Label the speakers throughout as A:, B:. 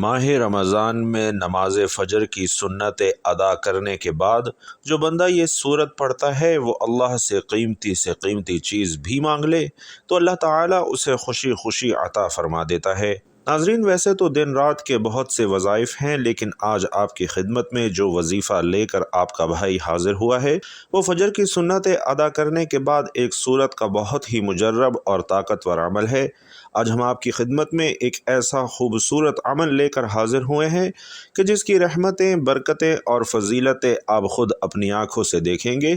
A: ماہ رمضان میں نماز فجر کی سنت ادا کرنے کے بعد جو بندہ یہ سورت پڑھتا ہے وہ اللہ سے قیمتی چیز بھی مانگ لے تو اللہ تعالیٰ اسے خوشی خوشی عطا فرما دیتا ہے۔ ناظرین، ویسے تو دن رات کے بہت سے وظائف ہیں، لیکن آج آپ کی خدمت میں جو وظیفہ لے کر آپ کا بھائی حاضر ہوا ہے وہ فجر کی سنت ادا کرنے کے بعد ایک سورت کا بہت ہی مجرب اور طاقتور عمل ہے۔ آج ہم آپ کی خدمت میں ایک ایسا خوبصورت عمل لے کر حاضر ہوئے ہیں کہ جس کی رحمتیں، برکتیں اور فضیلتیں آپ خود اپنی آنکھوں سے دیکھیں گے۔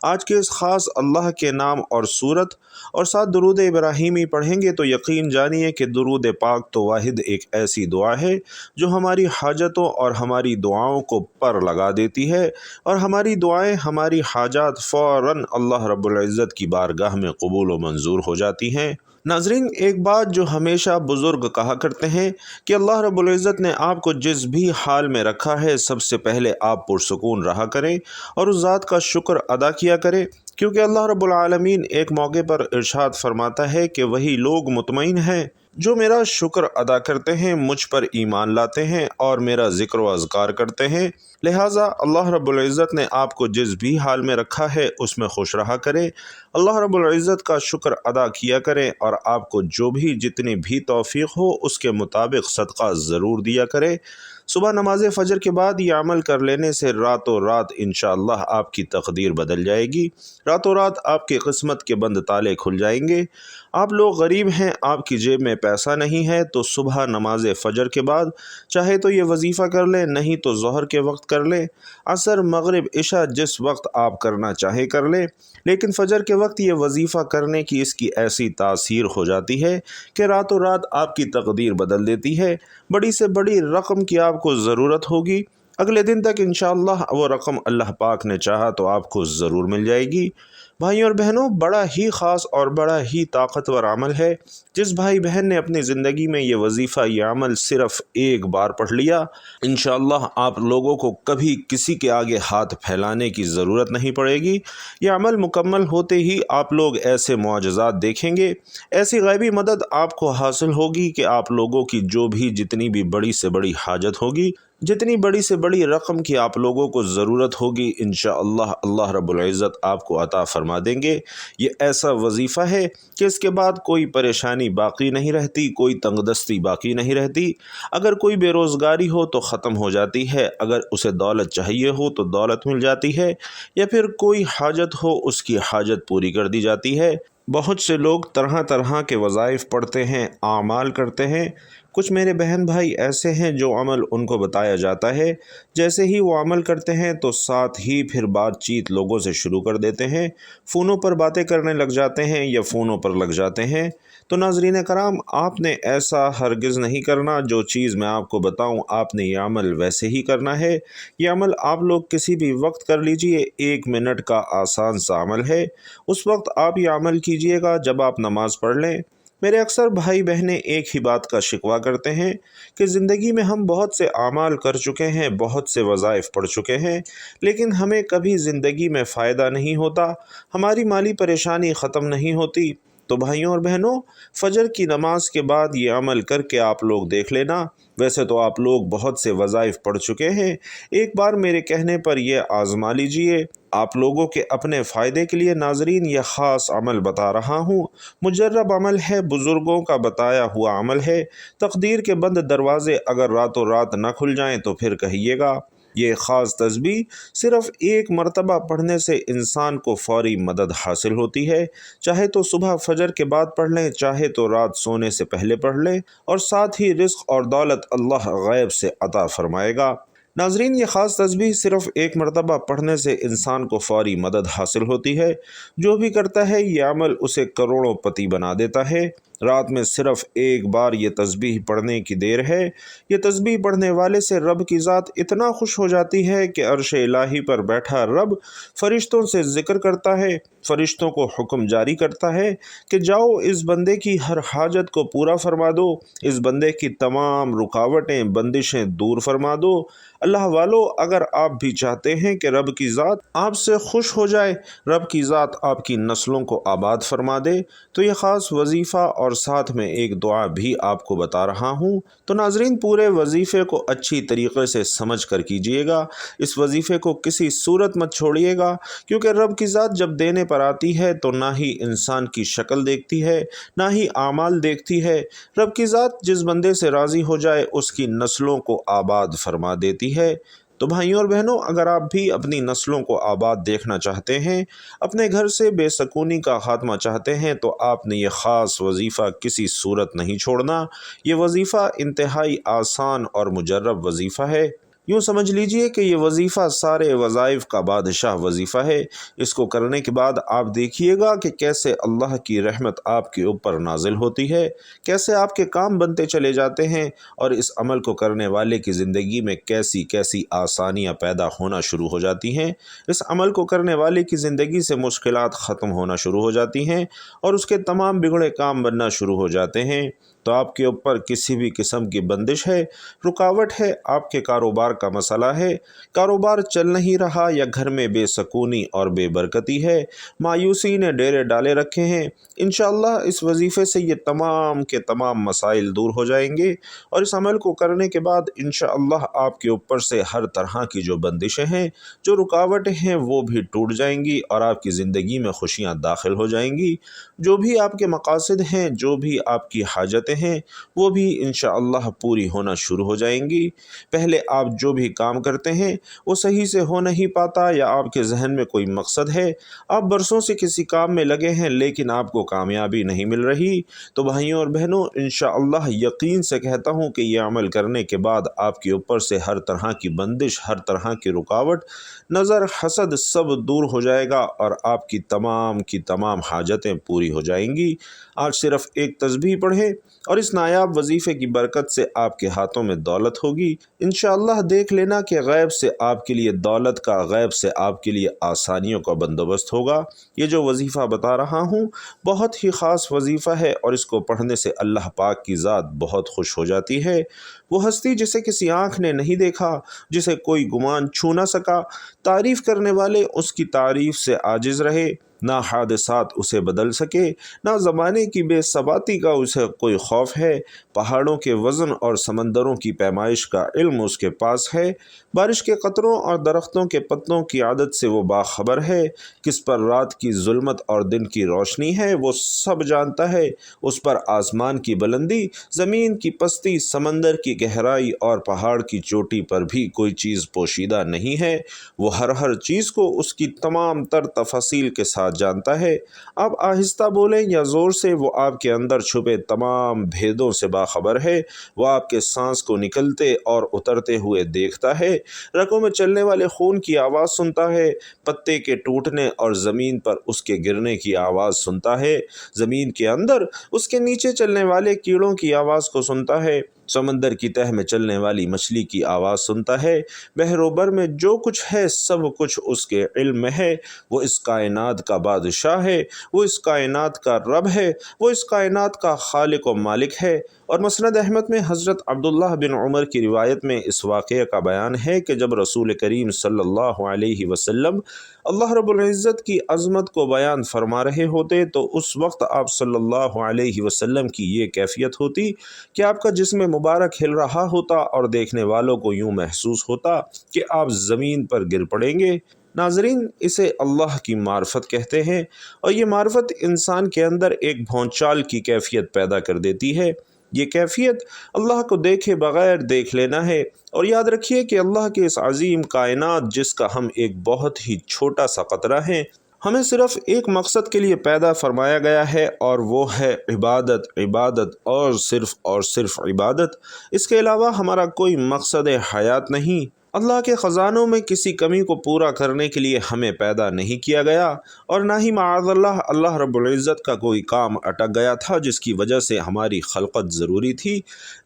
A: آج کے اس خاص اللہ کے نام اور سورت اور ساتھ درود ابراہیمی پڑھیں گے تو یقین جانیے کہ درود پاک تو واحد ایک ایسی دعا ہے جو ہماری حاجتوں اور ہماری دعاؤں کو پر لگا دیتی ہے، اور ہماری دعائیں، ہماری حاجات فوراً اللہ رب العزت کی بارگاہ میں قبول و منظور ہو جاتی ہیں۔ ناظرین، ایک بات جو ہمیشہ بزرگ کہا کرتے ہیں کہ اللہ رب العزت نے آپ کو جس بھی حال میں رکھا ہے سب سے پہلے آپ پرسکون رہا کریں اور اس ذات کا شکر ادا کیا کریں، کیونکہ اللہ رب العالمین ایک موقع پر ارشاد فرماتا ہے کہ وہی لوگ مطمئن ہیں جو میرا شکر ادا کرتے ہیں، مجھ پر ایمان لاتے ہیں اور میرا ذکر و اذکار کرتے ہیں۔ لہٰذا اللہ رب العزت نے آپ کو جس بھی حال میں رکھا ہے اس میں خوش رہا کریں، اللہ رب العزت کا شکر ادا کیا کریں، اور آپ کو جو بھی جتنی بھی توفیق ہو اس کے مطابق صدقہ ضرور دیا کریں۔ صبح نماز فجر کے بعد یہ عمل کر لینے سے راتوں رات انشاءاللہ آپ کی تقدیر بدل جائے گی، راتوں رات آپ کی قسمت کے بند تالے کھل جائیں گے۔ آپ لوگ غریب ہیں، آپ کی جیب میں پیسہ نہیں ہے، تو صبح نماز فجر کے بعد چاہے تو یہ وظیفہ کر لیں، نہیں تو ظہر کے وقت کر لیں، عصر، مغرب، عشاء جس وقت آپ کرنا چاہے کر لیں، لیکن فجر کے وقت یہ وظیفہ کرنے کی اس کی ایسی تاثیر ہو جاتی ہے کہ راتوں رات آپ کی تقدیر بدل دیتی ہے۔ بڑی سے بڑی رقم کی آپ کو ضرورت ہوگی، اگلے دن تک انشاءاللہ وہ رقم اللہ پاک نے چاہا تو آپ کو ضرور مل جائے گی۔ بھائیوں اور بہنوں، بڑا ہی خاص اور بڑا ہی طاقتور عمل ہے۔ جس بھائی بہن نے اپنی زندگی میں یہ وظیفہ، یہ عمل صرف ایک بار پڑھ لیا، انشاءاللہ آپ لوگوں کو کبھی کسی کے آگے ہاتھ پھیلانے کی ضرورت نہیں پڑے گی۔ یہ عمل مکمل ہوتے ہی آپ لوگ ایسے معجزات دیکھیں گے، ایسی غیبی مدد آپ کو حاصل ہوگی کہ آپ لوگوں کی جو بھی جتنی بھی بڑی سے بڑی حاجت ہوگی، جتنی بڑی سے بڑی رقم کی آپ لوگوں کو ضرورت ہوگی، انشاءاللہ اللہ رب العزت آپ کو عطا فرما دیں گے۔ یہ ایسا وظیفہ ہے کہ اس کے بعد کوئی پریشانی باقی نہیں رہتی، کوئی تنگ دستی باقی نہیں رہتی۔ اگر کوئی بے روزگاری ہو تو ختم ہو جاتی ہے، اگر اسے دولت چاہیے ہو تو دولت مل جاتی ہے، یا پھر کوئی حاجت ہو اس کی حاجت پوری کر دی جاتی ہے۔ بہت سے لوگ طرح طرح کے وظائف پڑھتے ہیں، اعمال کرتے ہیں۔ کچھ میرے بہن بھائی ایسے ہیں جو عمل ان کو بتایا جاتا ہے، جیسے ہی وہ عمل کرتے ہیں تو ساتھ ہی پھر بات چیت لوگوں سے شروع کر دیتے ہیں، فونوں پر باتیں کرنے لگ جاتے ہیں یا فونوں پر لگ جاتے ہیں۔ تو ناظرین کرام، آپ نے ایسا ہرگز نہیں کرنا۔ جو چیز میں آپ کو بتاؤں آپ نے یہ عمل ویسے ہی کرنا ہے۔ یہ عمل آپ لوگ کسی بھی وقت کر لیجئے، 1 منٹ کا آسان سا عمل ہے۔ اس وقت آپ یہ عمل کیجئے گا جب آپ نماز پڑھ لیں۔ میرے اکثر بھائی بہنیں ایک ہی بات کا شکوہ کرتے ہیں کہ زندگی میں ہم بہت سے اعمال کر چکے ہیں، بہت سے وظائف پڑھ چکے ہیں، لیکن ہمیں کبھی زندگی میں فائدہ نہیں ہوتا، ہماری مالی پریشانی ختم نہیں ہوتی۔ تو بھائیوں اور بہنوں، فجر کی نماز کے بعد یہ عمل کر کے آپ لوگ دیکھ لینا۔ ویسے تو آپ لوگ بہت سے وظائف پڑھ چکے ہیں، ایک بار میرے کہنے پر یہ آزما لیجئے۔ آپ لوگوں کے اپنے فائدے کے لیے ناظرین یہ خاص عمل بتا رہا ہوں، مجرب عمل ہے، بزرگوں کا بتایا ہوا عمل ہے۔ تقدیر کے بند دروازے اگر راتوں رات نہ کھل جائیں تو پھر کہیے گا۔ یہ خاص تسبیح صرف ایک مرتبہ پڑھنے سے انسان کو فوری مدد حاصل ہوتی ہے، چاہے تو صبح فجر کے بعد پڑھ لیں، چاہے تو رات سونے سے پہلے پڑھ لیں، اور ساتھ ہی رزق اور دولت اللہ غیب سے عطا فرمائے گا۔ ناظرین، یہ خاص تسبیح صرف ایک مرتبہ پڑھنے سے انسان کو فوری مدد حاصل ہوتی ہے۔ جو بھی کرتا ہے یہ عمل اسے کروڑوں پتی بنا دیتا ہے۔ رات میں صرف ایک بار یہ تسبیح پڑھنے کی دیر ہے۔ یہ تسبیح پڑھنے والے سے رب کی ذات اتنا خوش ہو جاتی ہے کہ عرش الہی پر بیٹھا رب فرشتوں سے ذکر کرتا ہے، فرشتوں کو حکم جاری کرتا ہے کہ جاؤ اس بندے کی ہر حاجت کو پورا فرما دو، اس بندے کی تمام رکاوٹیں، بندشیں دور فرما دو۔ اللہ والو، اگر آپ بھی چاہتے ہیں کہ رب کی ذات آپ سے خوش ہو جائے، رب کی ذات آپ کی نسلوں کو آباد فرما دے، تو یہ خاص وظیفہ اور ساتھ میں ایک دعا بھی آپ کو بتا رہا ہوں۔ تو ناظرین، پورے وظیفے کو اچھی طریقے سے سمجھ کر کیجئے گا، اس وظیفے کو کسی صورت مت چھوڑیے گا، کیونکہ رب کی ذات جب دینے پر آتی ہے تو نہ ہی انسان کی شکل دیکھتی ہے نہ ہی اعمال دیکھتی ہے۔ رب کی ذات جس بندے سے راضی ہو جائے اس کی نسلوں کو آباد فرما دیتی ہے۔ تو بھائیوں اور بہنوں، اگر آپ بھی اپنی نسلوں کو آباد دیکھنا چاہتے ہیں، اپنے گھر سے بے سکونی کا خاتمہ چاہتے ہیں، تو آپ نے یہ خاص وظیفہ کسی صورت نہیں چھوڑنا۔ یہ وظیفہ انتہائی آسان اور مجرب وظیفہ ہے۔ یوں سمجھ لیجئے کہ یہ وظیفہ سارے وظائف کا بادشاہ وظیفہ ہے۔ اس کو کرنے کے بعد آپ دیکھیے گا کہ کیسے اللہ کی رحمت آپ کے اوپر نازل ہوتی ہے، کیسے آپ کے کام بنتے چلے جاتے ہیں، اور اس عمل کو کرنے والے کی زندگی میں کیسی کیسی آسانیاں پیدا ہونا شروع ہو جاتی ہیں۔ اس عمل کو کرنے والے کی زندگی سے مشکلات ختم ہونا شروع ہو جاتی ہیں اور اس کے تمام بگڑے کام بننا شروع ہو جاتے ہیں۔ تو آپ کے اوپر کسی بھی قسم کی بندش ہے، رکاوٹ ہے، آپ کے کاروبار کا مسئلہ ہے، کاروبار چل نہیں رہا، یا گھر میں بے سکونی اور بے برکتی ہے، مایوسی نے ڈیرے ڈالے رکھے ہیں، انشاءاللہ اس وظیفے سے یہ تمام کے تمام مسائل دور ہو جائیں گے، اور اس عمل کو کرنے کے بعد انشاءاللہ آپ کے اوپر سے ہر طرح کی جو بندشیں ہیں، جو رکاوٹیں ہیں، وہ بھی ٹوٹ جائیں گی اور آپ کی زندگی میں خوشیاں داخل ہو جائیں گی۔ جو بھی آپ کے مقاصد ہیں، جو بھی آپ کی حاجتیں ہیں، وہ بھی انشاءاللہ پوری ہونا شروع ہو جائیں گی۔ پہلے آپ جو بھی کام کرتے ہیں وہ صحیح سے ہو نہیں پاتا، یا آپ کے ذہن میں کوئی مقصد ہے، آپ برسوں سے کسی کام میں لگے ہیں لیکن آپ کو کامیابی نہیں مل رہی، تو بھائیوں اور بہنوں، انشاءاللہ یقین سے کہتا ہوں کہ یہ عمل کرنے کے بعد آپ کے اوپر سے ہر طرح کی بندش، ہر طرح کی رکاوٹ، نظر، حسد سب دور ہو جائے گا اور آپ کی تمام حاجتیں پوری ہو جائیں گی۔ آج صرف ایک تسبیح پڑھیں اور اس نایاب وظیفے کی برکت سے آپ کے ہاتھوں میں دولت ہوگی۔ انشاءاللہ دیکھ لینا کہ غیب سے آپ کے لیے دولت کا، غیب سے آپ کے لیے آسانیوں کا بندوبست ہوگا۔ یہ جو وظیفہ بتا رہا ہوں بہت ہی خاص وظیفہ ہے، اور اس کو پڑھنے سے اللہ پاک کی ذات بہت خوش ہو جاتی ہے۔ وہ ہستی جسے کسی آنکھ نے نہیں دیکھا، جسے کوئی گمان چھو نہ سکا، تعریف کرنے والے اس کی تعریف سے عاجز رہے، نہ حادثات اسے بدل سکے، نہ زمانے کی بے ثباتی کا اسے کوئی خوف ہے، پہاڑوں کے وزن اور سمندروں کی پیمائش کا علم اس کے پاس ہے، بارش کے قطروں اور درختوں کے پتوں کی عادت سے وہ باخبر ہے، کس پر رات کی ظلمت اور دن کی روشنی ہے وہ سب جانتا ہے، اس پر آسمان کی بلندی، زمین کی پستی، سمندر کی گہرائی اور پہاڑ کی چوٹی پر بھی کوئی چیز پوشیدہ نہیں ہے، وہ ہر چیز کو اس کی تمام تر تفاصیل کے ساتھ جانتا ہے۔ آپ آہستہ بولیں یا زور سے، وہ آپ کے اندر چھپے تمام بھیدوں سے باخبر ہے، وہ آپ کے سانس کو نکلتے اور اترتے ہوئے دیکھتا ہے، رگوں میں چلنے والے خون کی آواز سنتا ہے، پتے کے ٹوٹنے اور زمین پر اس کے گرنے کی آواز سنتا ہے، زمین کے اندر اس کے نیچے چلنے والے کیڑوں کی آواز کو سنتا ہے، سمندر کی تہ میں چلنے والی مچھلی کی آواز سنتا ہے، بحر و بر میں جو کچھ ہے سب کچھ اس کے علم میں ہے، وہ اس کائنات کا بادشاہ ہے، وہ اس کائنات کا رب ہے، وہ اس کائنات کا خالق و مالک ہے۔ اور مسند احمد میں حضرت عبداللہ بن عمر کی روایت میں اس واقعے کا بیان ہے کہ جب رسول کریم صلی اللہ علیہ وسلم اللہ رب العزت کی عظمت کو بیان فرما رہے ہوتے تو اس وقت آپ صلی اللہ علیہ وسلم کی یہ کیفیت ہوتی کہ آپ کا جسم مبارک ہل رہا ہوتا اور دیکھنے والوں کو یوں محسوس ہوتا کہ آپ زمین پر گر پڑیں گے۔ ناظرین، اسے اللہ کی معرفت کہتے ہیں، اور یہ معرفت انسان کے اندر ایک بھونچال کی کیفیت پیدا کر دیتی ہے۔ یہ کیفیت اللہ کو دیکھے بغیر دیکھ لینا ہے، اور یاد رکھیے کہ اللہ کے اس عظیم کائنات جس کا ہم ایک بہت ہی چھوٹا سا قطرہ ہیں، ہمیں صرف ایک مقصد کے لیے پیدا فرمایا گیا ہے، اور وہ ہے عبادت، عبادت اور صرف عبادت۔ اس کے علاوہ ہمارا کوئی مقصد حیات نہیں۔ اللہ کے خزانوں میں کسی کمی کو پورا کرنے کے لیے ہمیں پیدا نہیں کیا گیا، اور نہ ہی معاذ اللہ رب العزت کا کوئی کام اٹک گیا تھا جس کی وجہ سے ہماری خلقت ضروری تھی۔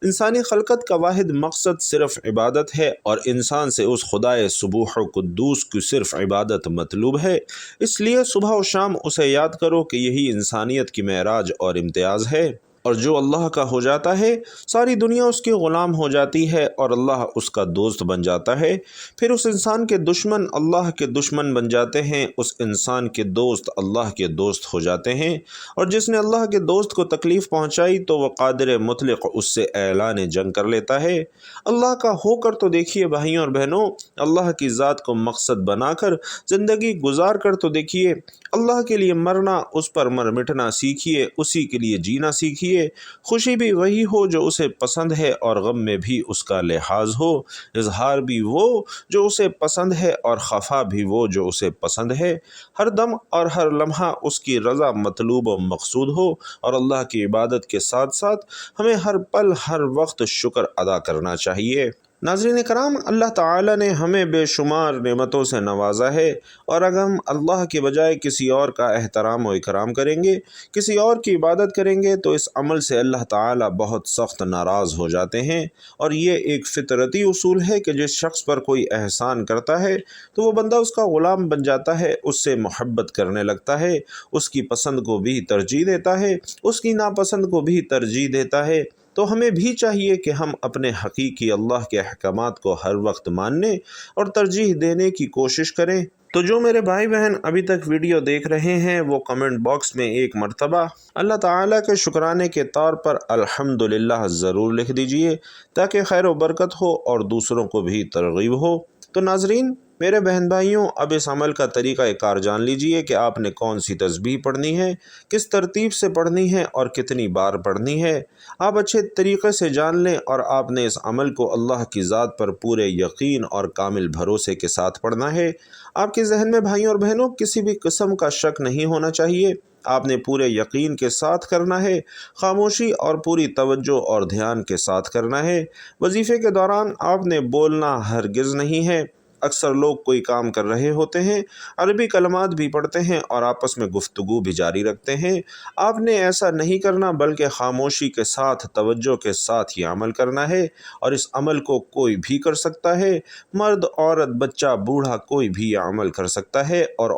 A: انسانی خلقت کا واحد مقصد صرف عبادت ہے، اور انسان سے اس خدائے سبوح و قدوس کی صرف عبادت مطلوب ہے۔ اس لیے صبح و شام اسے یاد کرو کہ یہی انسانیت کی معراج اور امتیاز ہے۔ اور جو اللہ کا ہو جاتا ہے ساری دنیا اس کے غلام ہو جاتی ہے اور اللہ اس کا دوست بن جاتا ہے۔ پھر اس انسان کے دشمن اللہ کے دشمن بن جاتے ہیں، اس انسان کے دوست اللہ کے دوست ہو جاتے ہیں، اور جس نے اللہ کے دوست کو تکلیف پہنچائی تو وہ قادر مطلق اس سے اعلان جنگ کر لیتا ہے۔ اللہ کا ہو کر تو دیکھیے بھائیوں اور بہنوں، اللہ کی ذات کو مقصد بنا کر زندگی گزار کر تو دیکھیے، اللہ کے لیے مرنا، اس پر مر مٹنا سیکھیے، اسی کے لیے جینا سیکھیے۔ خوشی بھی وہی ہو جو اسے پسند ہے اور غم میں بھی اس کا لحاظ ہو، اظہار بھی وہ جو اسے پسند ہے اور خفا بھی وہ جو اسے پسند ہے، ہر دم اور ہر لمحہ اس کی رضا مطلوب و مقصود ہو، اور اللہ کی عبادت کے ساتھ ساتھ ہمیں ہر پل ہر وقت شکر ادا کرنا چاہیے۔ ناظرین کرام، اللہ تعالی نے ہمیں بے شمار نعمتوں سے نوازا ہے، اور اگر ہم اللہ کے بجائے کسی اور کا احترام و اکرام کریں گے، کسی اور کی عبادت کریں گے، تو اس عمل سے اللہ تعالی بہت سخت ناراض ہو جاتے ہیں۔ اور یہ ایک فطرتی اصول ہے کہ جس شخص پر کوئی احسان کرتا ہے تو وہ بندہ اس کا غلام بن جاتا ہے، اس سے محبت کرنے لگتا ہے، اس کی پسند کو بھی ترجیح دیتا ہے، اس کی ناپسند کو بھی ترجیح دیتا ہے۔ تو ہمیں بھی چاہیے کہ ہم اپنے حقیقی اللہ کے احکامات کو ہر وقت ماننے اور ترجیح دینے کی کوشش کریں۔ تو جو میرے بھائی بہن ابھی تک ویڈیو دیکھ رہے ہیں وہ کمنٹ باکس میں ایک مرتبہ اللہ تعالیٰ کے شکرانے کے طور پر الحمدللہ ضرور لکھ دیجئے، تاکہ خیر و برکت ہو اور دوسروں کو بھی ترغیب ہو۔ تو ناظرین میرے بہن بھائیوں، اب اس عمل کا طریقہ کار جان لیجئے کہ آپ نے کون سی تسبیح پڑھنی ہے، کس ترتیب سے پڑھنی ہے اور کتنی بار پڑھنی ہے۔ آپ اچھے طریقے سے جان لیں اور آپ نے اس عمل کو اللہ کی ذات پر پورے یقین اور کامل بھروسے کے ساتھ پڑھنا ہے۔ آپ کے ذہن میں بھائیوں اور بہنوں کسی بھی قسم کا شک نہیں ہونا چاہیے، آپ نے پورے یقین کے ساتھ کرنا ہے، خاموشی اور پوری توجہ اور دھیان کے ساتھ کرنا ہے۔ وظیفے کے دوران آپ نے بولنا ہرگز نہیں ہے۔ اکثر لوگ کوئی کام کر رہے ہوتے ہیں، عربی کلمات بھی پڑھتے ہیں اور آپس میں گفتگو بھی جاری رکھتے ہیں۔ آپ نے ایسا نہیں کرنا، بلکہ خاموشی کے ساتھ توجہ کے ساتھ یہ عمل کرنا ہے، اور اس عمل کو کوئی بھی کر سکتا ہے، مرد، عورت، بچہ، بوڑھا، کوئی بھی یہ عمل کر سکتا ہے، اور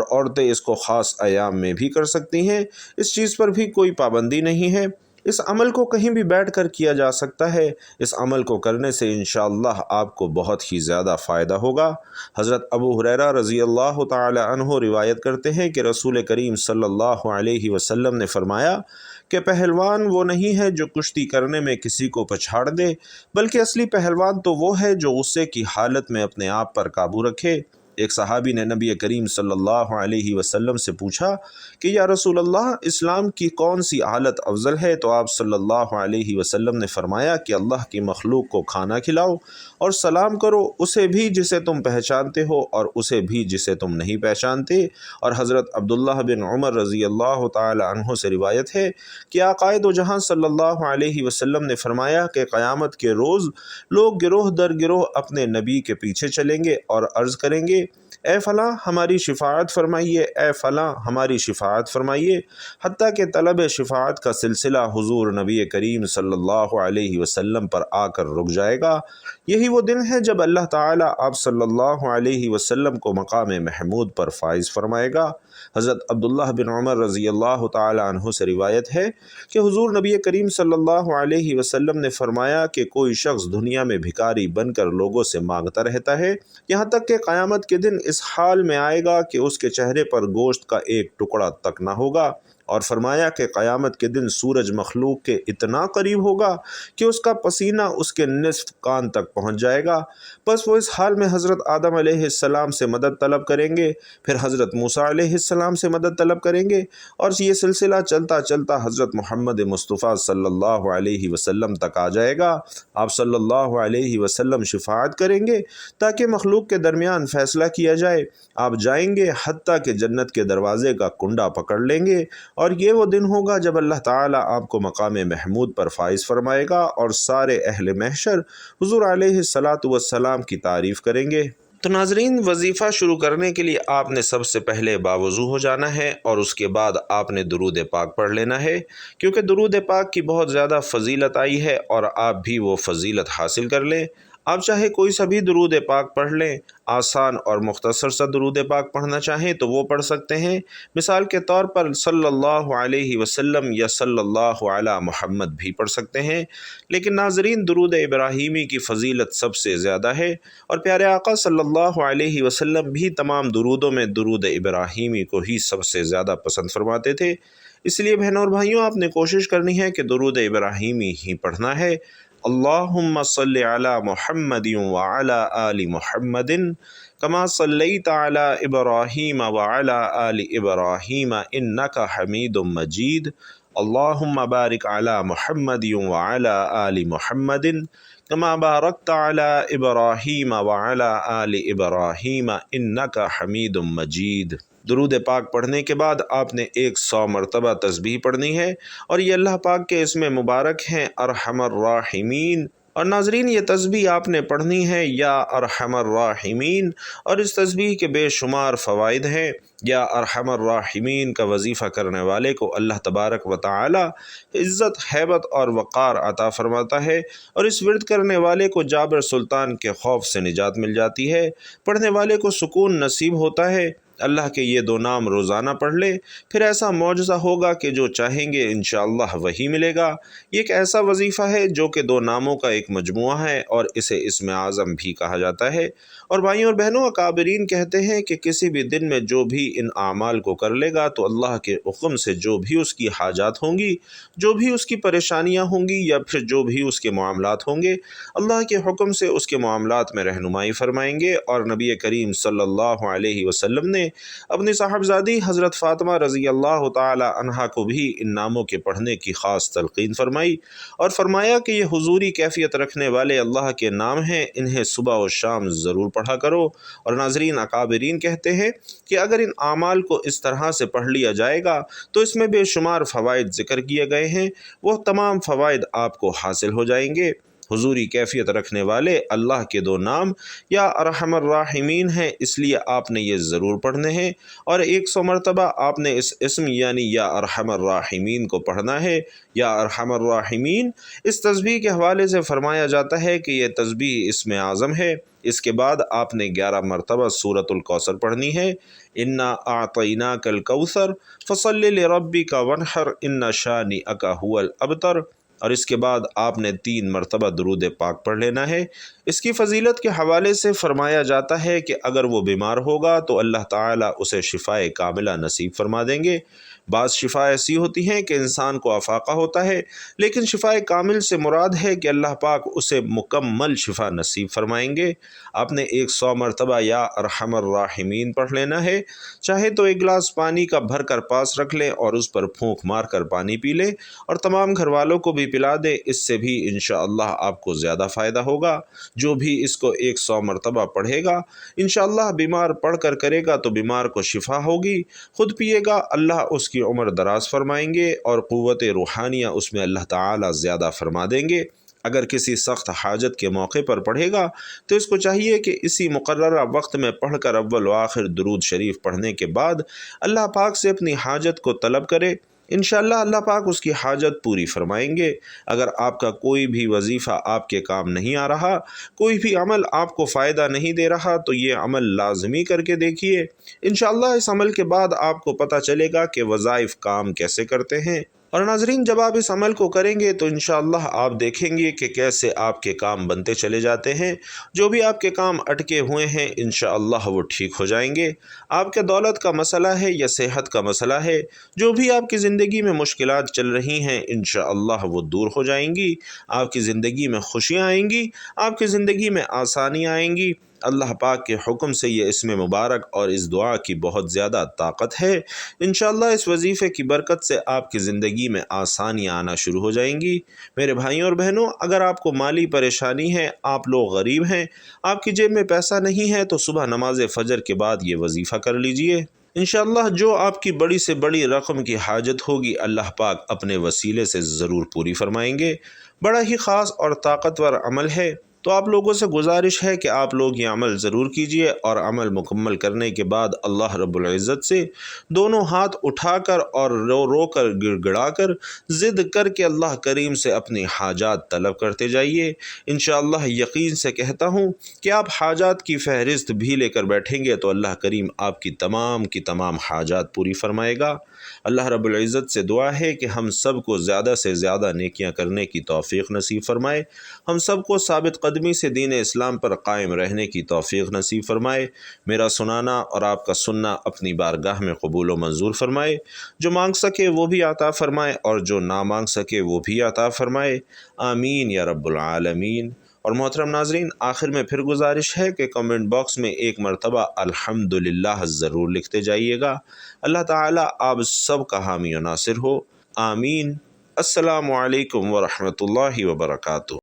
A: عورتیں اس کو خاص ایام میں بھی کر سکتی ہیں۔ اس چیز پر بھی کوئی پابندی نہیں ہے۔ اس عمل کو کہیں بھی بیٹھ کر کیا جا سکتا ہے۔ اس عمل کو کرنے سے انشاءاللہ آپ کو بہت ہی زیادہ فائدہ ہوگا۔ حضرت ابو ہریرہ رضی اللہ تعالی عنہ روایت کرتے ہیں کہ رسول کریم صلی اللہ علیہ وسلم نے فرمایا کہ پہلوان وہ نہیں ہے جو کشتی کرنے میں کسی کو پچھاڑ دے، بلکہ اصلی پہلوان تو وہ ہے جو غصے کی حالت میں اپنے آپ پر قابو رکھے۔ ایک صحابی نے نبی کریم صلی اللہ علیہ وسلم سے پوچھا کہ یا رسول اللہ، اسلام کی کون سی حالت افضل ہے؟ تو آپ صلی اللہ علیہ وسلم نے فرمایا کہ اللہ کی مخلوق کو کھانا کھلاؤ اور سلام کرو، اسے بھی جسے تم پہچانتے ہو اور اسے بھی جسے تم نہیں پہچانتے۔ اور حضرت عبداللہ بن عمر رضی اللہ تعالی عنہ سے روایت ہے کہ آقائے دو جہاں صلی اللہ علیہ وسلم نے فرمایا کہ قیامت کے روز لوگ گروہ در گروہ اپنے نبی کے پیچھے چلیں گے اور عرض کریں گے، اے فلاں ہماری شفاعت فرمائیے، اے فلاں ہماری شفاعت فرمائیے، حتیٰ کہ طلب شفاعت کا سلسلہ حضور نبی کریم صلی اللہ علیہ وسلم پر آ کر رک جائے گا۔ یہی وہ دن ہے جب اللہ تعالیٰ آپ صلی اللہ علیہ وسلم کو مقام محمود پر فائز فرمائے گا۔ حضرت عبداللہ بن عمر رضی اللہ تعالی عنہ سے روایت ہے کہ حضور نبی کریم صلی اللہ علیہ وسلم نے فرمایا کہ کوئی شخص دنیا میں بھکاری بن کر لوگوں سے مانگتا رہتا ہے، یہاں تک کہ قیامت کے دن اس حال میں آئے گا کہ اس کے چہرے پر گوشت کا ایک ٹکڑا تک نہ ہوگا۔ اور فرمایا کہ قیامت کے دن سورج مخلوق کے اتنا قریب ہوگا کہ اس کا پسینہ اس کے نصف کان تک پہنچ جائے گا۔ بس وہ اس حال میں حضرت آدم علیہ السلام سے مدد طلب کریں گے، پھر حضرت موسیٰ علیہ السلام سے مدد طلب کریں گے، اور یہ سلسلہ چلتا چلتا حضرت محمد مصطفیٰ صلی اللہ علیہ وسلم تک آ جائے گا۔ آپ صلی اللہ علیہ وسلم شفاعت کریں گے تاکہ مخلوق کے درمیان فیصلہ کیا جائے۔ آپ جائیں گے حتیٰ کہ جنت کے دروازے کا کنڈا پکڑ لیں گے، اور یہ وہ دن ہوگا جب اللہ تعالیٰ آپ کو مقام محمود پر فائز فرمائے گا، اور سارے اہل محشر حضور علیہ السلام کی تعریف کریں گے۔ تو ناظرین، وظیفہ شروع کرنے کے لیے آپ نے سب سے پہلے باوضو ہو جانا ہے، اور اس کے بعد آپ نے درود پاک پڑھ لینا ہے، کیونکہ درود پاک کی بہت زیادہ فضیلت آئی ہے، اور آپ بھی وہ فضیلت حاصل کر لیں۔ آپ چاہے کوئی سا بھی درود پاک پڑھ لیں، آسان اور مختصر سا درود پاک پڑھنا چاہیں تو وہ پڑھ سکتے ہیں۔ مثال کے طور پر صلی اللہ علیہ وسلم یا صلی اللہ علی محمد بھی پڑھ سکتے ہیں، لیکن ناظرین درود ابراہیمی کی فضیلت سب سے زیادہ ہے، اور پیارے آقا صلی اللہ علیہ وسلم بھی تمام درودوں میں درود ابراہیمی کو ہی سب سے زیادہ پسند فرماتے تھے۔ اس لیے بہنوں اور بھائیوں، آپ نے کوشش کرنی ہے کہ درود ابراہیمی ہی پڑھنا ہے۔ اللہم صلی علی محمد وعلی آل محمد کما صلیت علی ابراہیم وعلی آل ابراہیم انک حمید مجید۔ اللہم بارک علی محمد وعلی آل محمد کما بارکت علی ابراہیم وعلی آل ابراہیم انک حمید مجید۔ درود پاک پڑھنے کے بعد آپ نے 100 مرتبہ تسبیح پڑھنی ہے، اور یہ اللہ پاک کے اسم مبارک ہیں ارحم الراحمین۔ اور ناظرین، یہ تسبیح آپ نے پڑھنی ہے یا ارحم الراحمین، اور اس تسبیح کے بے شمار فوائد ہیں۔ یا ارحم الراحمین کا وظیفہ کرنے والے کو اللہ تبارک و تعالی عزت، ہیبت اور وقار عطا فرماتا ہے، اور اس ورد کرنے والے کو جابر سلطان کے خوف سے نجات مل جاتی ہے، پڑھنے والے کو سکون نصیب ہوتا ہے۔ اللہ کے یہ 2 نام روزانہ پڑھ لے، پھر ایسا معجزہ ہوگا کہ جو چاہیں گے انشاءاللہ وہی ملے گا۔ یہ ایک ایسا وظیفہ ہے جو کہ 2 ناموں کا ایک مجموعہ ہے، اور اسے اسم اعظم بھی کہا جاتا ہے۔ اور بھائیوں اور بہنوں، اکابرین کہتے ہیں کہ کسی بھی دن میں جو بھی ان اعمال کو کر لے گا تو اللہ کے حکم سے جو بھی اس کی حاجات ہوں گی، جو بھی اس کی پریشانیاں ہوں گی، یا پھر جو بھی اس کے معاملات ہوں گے، اللہ کے حکم سے اس کے معاملات میں رہنمائی فرمائیں گے۔ اور نبی کریم صلی اللہ علیہ وسلم نے اپنی صاحبزادی حضرت فاطمہ رضی اللہ تعالی عنہا کو بھی ان ناموں کے پڑھنے کی خاص تلقین فرمائی، اور فرمایا کہ یہ حضوری کیفیت رکھنے والے اللہ کے نام ہیں، انہیں صبح و شام ضرور پڑھا کرو۔ اور ناظرین، اکابرین کہتے ہیں کہ اگر ان اعمال کو اس طرح سے پڑھ لیا جائے گا تو اس میں بے شمار فوائد ذکر کیے گئے ہیں، وہ تمام فوائد آپ کو حاصل ہو جائیں گے۔ حضوری کیفیت رکھنے والے اللہ کے 2 نام یا ارحم الراحمین ہیں، اس لیے آپ نے یہ ضرور پڑھنے ہیں، اور 100 مرتبہ آپ نے اس اسم یعنی یا ارحم الراحمین کو پڑھنا ہے۔ یا ارحم الراحمین اس تسبیح کے حوالے سے فرمایا جاتا ہے کہ یہ تسبیح اسم اعظم ہے۔ اس کے بعد آپ نے 11 مرتبہ سورۃ الکوثر پڑھنی ہے۔ انا اعطیناک الکوثر فصل لربک وانحر ان شانئک ھو الابتر۔ اور اس کے بعد آپ نے 3 مرتبہ درود پاک پڑھ لینا ہے۔ اس کی فضیلت کے حوالے سے فرمایا جاتا ہے کہ اگر وہ بیمار ہوگا تو اللہ تعالیٰ اسے شفائے کاملہ نصیب فرما دیں گے۔ بعض شفا ایسی ہوتی ہیں کہ انسان کو افاقہ ہوتا ہے، لیکن شفائے کامل سے مراد ہے کہ اللہ پاک اسے مکمل شفا نصیب فرمائیں گے۔ آپ نے 100 مرتبہ یا ارحم الراحمین پڑھ لینا ہے۔ چاہے تو 1 گلاس پانی کا بھر کر پاس رکھ لیں اور اس پر پھونک مار کر پانی پی لیں، اور تمام گھر والوں کو بھی پلا دیں، اس سے بھی انشاءاللہ آپ کو زیادہ فائدہ ہوگا۔ جو بھی اس کو 100 مرتبہ پڑھے گا انشاءاللہ، بیمار پڑھ کر کرے گا تو بیمار کو شفا ہوگی، خود پیے گا اللہ اس کی عمر دراز فرمائیں گے، اور قوت روحانیہ اس میں اللہ تعالی زیادہ فرما دیں گے۔ اگر کسی سخت حاجت کے موقع پر پڑھے گا تو اس کو چاہیے کہ اسی مقررہ وقت میں پڑھ کر اول و آخر درود شریف پڑھنے کے بعد اللہ پاک سے اپنی حاجت کو طلب کرے، انشاءاللہ اللہ پاک اس کی حاجت پوری فرمائیں گے۔ اگر آپ کا کوئی بھی وظیفہ آپ کے کام نہیں آ رہا، کوئی بھی عمل آپ کو فائدہ نہیں دے رہا، تو یہ عمل لازمی کر کے دیکھیے، انشاءاللہ اس عمل کے بعد آپ کو پتہ چلے گا کہ وظائف کام کیسے کرتے ہیں۔ اور ناظرین، جب آپ اس عمل کو کریں گے تو انشاءاللہ آپ دیکھیں گے کہ کیسے آپ کے کام بنتے چلے جاتے ہیں۔ جو بھی آپ کے کام اٹکے ہوئے ہیں انشاءاللہ وہ ٹھیک ہو جائیں گے۔ آپ کے دولت کا مسئلہ ہے یا صحت کا مسئلہ ہے، جو بھی آپ کی زندگی میں مشکلات چل رہی ہیں انشاءاللہ وہ دور ہو جائیں گی۔ آپ کی زندگی میں خوشیاں آئیں گی، آپ کی زندگی میں آسانیاں آئیں گی۔ اللہ پاک کے حکم سے یہ اسم مبارک اور اس دعا کی بہت زیادہ طاقت ہے۔ انشاءاللہ اس وظیفے کی برکت سے آپ کی زندگی میں آسانیاں آنا شروع ہو جائیں گی۔ میرے بھائیوں اور بہنوں، اگر آپ کو مالی پریشانی ہے، آپ لوگ غریب ہیں، آپ کی جیب میں پیسہ نہیں ہے، تو صبح نماز فجر کے بعد یہ وظیفہ کر لیجئے۔ انشاءاللہ جو آپ کی بڑی سے بڑی رقم کی حاجت ہوگی اللہ پاک اپنے وسیلے سے ضرور پوری فرمائیں گے۔ بڑا ہی خاص اور طاقتور عمل ہے۔ تو آپ لوگوں سے گزارش ہے کہ آپ لوگ یہ عمل ضرور کیجئے، اور عمل مکمل کرنے کے بعد اللہ رب العزت سے دونوں ہاتھ اٹھا کر اور رو رو کر گڑ گڑا کر ضد کر کے اللہ کریم سے اپنی حاجات طلب کرتے جائیے۔ انشاءاللہ یقین سے کہتا ہوں کہ آپ حاجات کی فہرست بھی لے کر بیٹھیں گے تو اللہ کریم آپ کی تمام حاجات پوری فرمائے گا۔ اللہ رب العزت سے دعا ہے کہ ہم سب کو زیادہ سے زیادہ نیکیاں کرنے کی توفیق نصیب فرمائے، ہم سب کو ثابت قدمی سے دین اسلام پر قائم رہنے کی توفیق نصیب فرمائے، میرا سنانا اور آپ کا سننا اپنی بارگاہ میں قبول و منظور فرمائے، جو مانگ سکے وہ بھی عطا فرمائے اور جو نہ مانگ سکے وہ بھی عطا فرمائے، آمین یا رب العالمین۔ اور محترم ناظرین، آخر میں پھر گزارش ہے کہ کمنٹ باکس میں ایک مرتبہ الحمدللہ ضرور لکھتے جائیے گا۔ اللہ تعالیٰ آپ سب کا حامی و ناصر ہو، آمین۔ السلام علیکم ورحمۃ اللہ وبرکاتہ۔